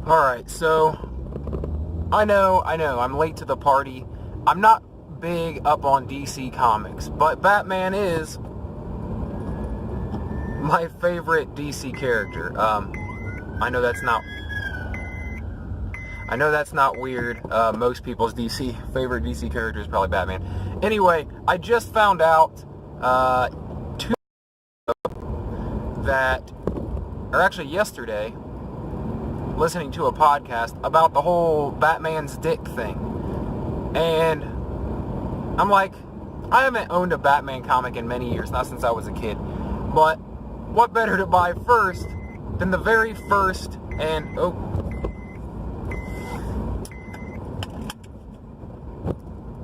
Alright, so I know, I'm late to the party. I'm not big up on DC Comics, but Batman is my favorite DC character. I know that's not weird. Most people's favorite DC character is probably Batman. Anyway, I just found out yesterday, listening to a podcast about the whole Batman's dick thing. And I'm like, I haven't owned a Batman comic in many years, not since I was a kid. But what better to buy first than the very first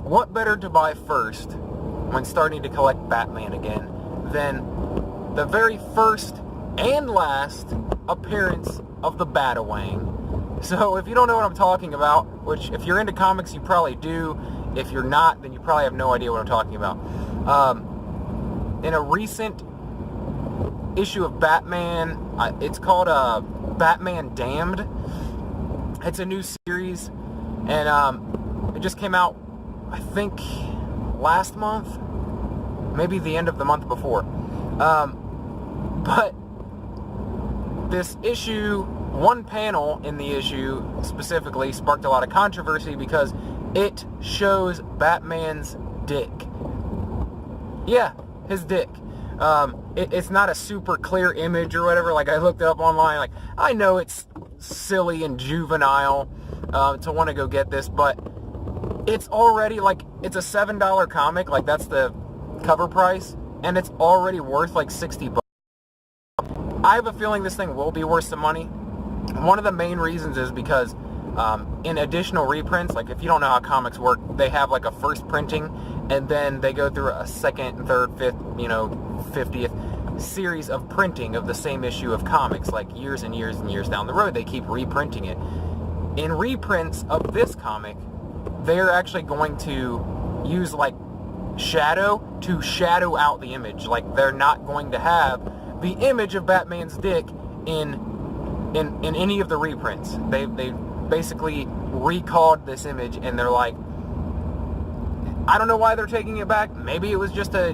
what better to buy first when starting to collect Batman again than the very first and last appearance of the bat-a-wang. So if you don't know what I'm talking about, which if you're into comics you probably do, if you're not then you probably have no idea what I'm talking about. In a recent issue of Batman, it's called Batman Damned. It's a new series, and it just came out, I think, last month, maybe the end of the month before. But this issue, one panel in the issue specifically, sparked a lot of controversy because it shows Batman's dick. Yeah, his dick. It's not a super clear image or whatever. Like, I looked it up online. Like, I know it's silly and juvenile to want to go get this, but it's already, like, it's a $7 comic. Like, that's the cover price, and it's already worth like $60. I have a feeling this thing will be worth some money. One of the main reasons is because in additional reprints, like, if you don't know how comics work, they have like a first printing, and then they go through a second, third, fifth, 50th series of printing of the same issue of comics, like years and years and years down the road. They keep reprinting it. In reprints of this comic, they're actually going to use like shadow to shadow out the image. Like, they're not going to have the image of Batman's dick in any of the reprints. They basically recalled this image, and they're like, I don't know why they're taking it back. Maybe it was just a,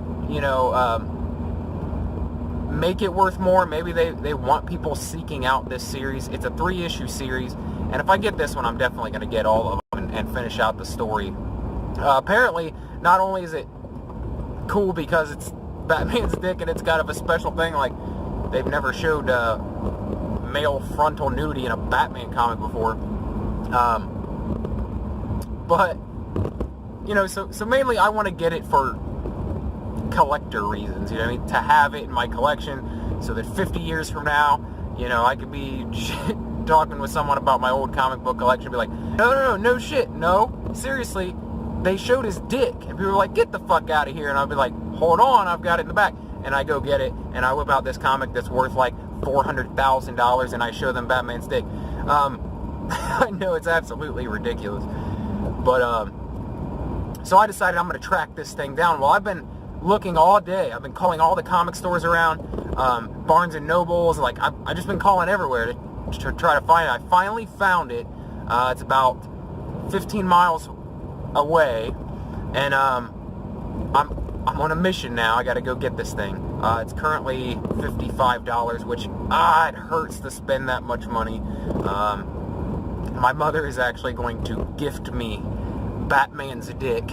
make it worth more. Maybe they want people seeking out this series. It's a 3-issue series, and if I get this one, I'm definitely going to get all of them and finish out the story. Apparently, not only is it cool because it's Batman's dick and it's kind of a special thing, like, they've never showed male frontal nudity in a Batman comic before. But, so mainly I want to get it for collector reasons, you know what I mean? To have it in my collection so that 50 years from now, I could be talking with someone about my old comic book collection and be like, no shit, no, seriously, they showed his dick, and people were like, get the fuck out of here, and I'll be like, hold on, I've got it in the back, and I go get it, and I whip out this comic that's worth like $400,000, and I show them Batman's dick. I know it's absolutely ridiculous, but so I decided I'm going to track this thing down. Well, I've been looking all day. I've been calling all the comic stores around, Barnes and Nobles, like, I've just been calling everywhere to try to find it. I finally found it. It's about 15 miles away, and I'm on a mission now. I gotta go get this thing. It's currently $55, which it hurts to spend that much money. My mother is actually going to gift me Batman's dick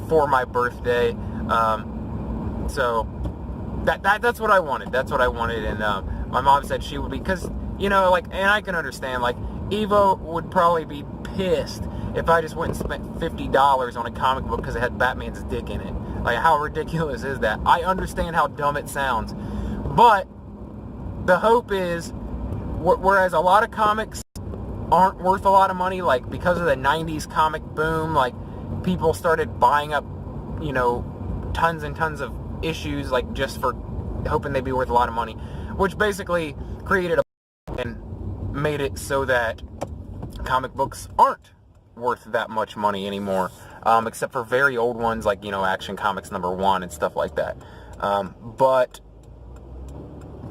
for my birthday. So that's what I wanted. That's what I wanted, and my mom said she would be, because and I can understand, like, Evo would probably be pissed if I just went and spent $50 on a comic book because it had Batman's dick in it. Like, how ridiculous is that? I understand how dumb it sounds, but the hope is, whereas a lot of comics aren't worth a lot of money, like, because of the 90s comic boom, like, people started buying up, tons and tons of issues, like, just for hoping they'd be worth a lot of money, which basically created and made it so that comic books aren't worth that much money anymore, except for very old ones like, Action Comics #1 and stuff like that. But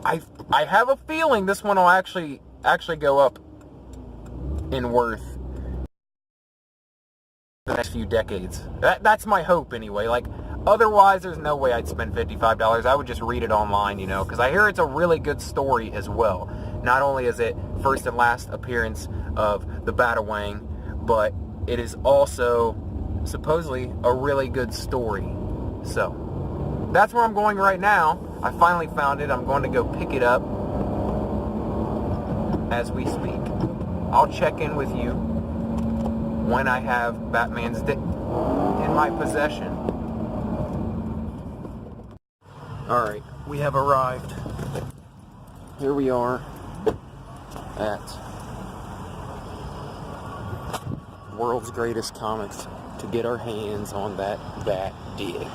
I have a feeling this one will actually go up in worth the next few decades. That's my hope anyway. Like, otherwise there's no way I'd spend $55. I would just read it online, you know, because I hear it's a really good story as well. Not only is it first and last appearance of the bat-a-wang, but it is also supposedly a really good story. So that's where I'm going right now. I finally found it. I'm going to go pick it up as we speak. I'll check in with you when I have Batman's dick in my possession. Alright, we have arrived. Here we are at World's Greatest Comics to get our hands on that bat dick.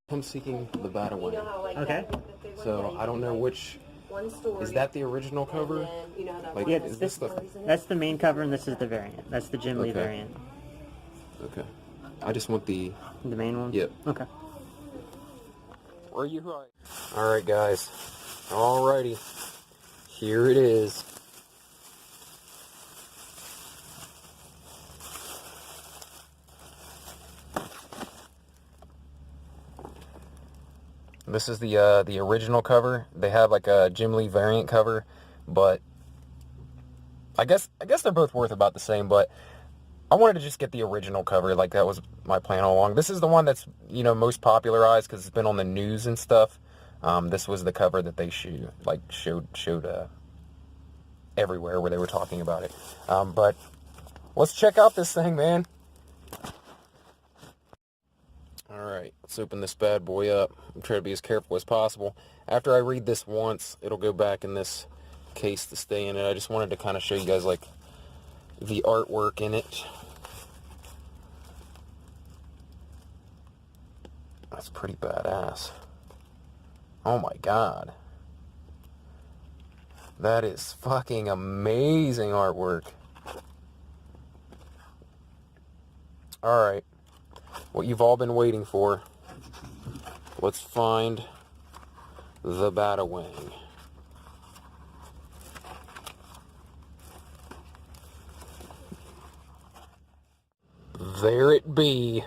I'm seeking the bat-a-wang. Okay. So I don't know which. Is that the original cover? Like, Yeah, is this the? that's the main cover, and this is the variant. That's the Jim Lee variant. Okay. I just want the main one. Yep. Okay. Where are you? All right, guys. Alrighty. Here it is. This is the original cover. They have like a Jim Lee variant cover, but I guess they're both worth about the same, but I wanted to just get the original cover. Like, that was my plan all along. This is the one that's, you know, most popularized because it's been on the news and stuff. This was the cover that they showed everywhere where they were talking about it. But let's check out this thing, man. Alright, let's open this bad boy up. I'm trying to be as careful as possible. After I read this once, it'll go back in this case to stay in it. I just wanted to kind of show you guys, like, the artwork in it. That's pretty badass. Oh my god. That is fucking amazing artwork. Alright. What you've all been waiting for. Let's find the bat-a-wang. There it be,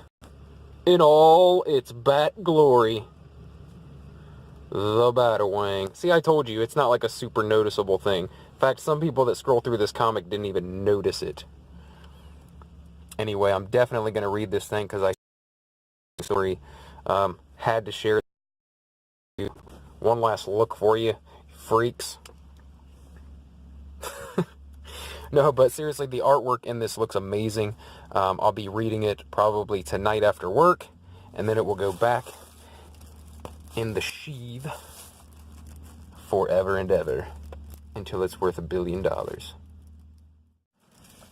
in all its bat glory. The bat-a-wang. See, I told you, it's not like a super noticeable thing. In fact, some people that scroll through this comic didn't even notice it. Anyway, I'm definitely going to read this thing because I story had to share it. One last look for you, freaks. No, but seriously, the artwork in this looks amazing. I'll be reading it probably tonight after work, and then it will go back in the sheath forever and ever until it's worth $1 billion.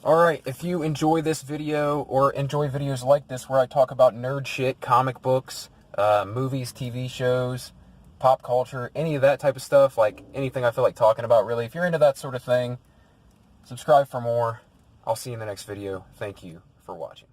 Alright, if you enjoy this video or enjoy videos like this where I talk about nerd shit, comic books, movies, TV shows, pop culture, any of that type of stuff, like anything I feel like talking about really, if you're into that sort of thing, subscribe for more. I'll see you in the next video. Thank you for watching.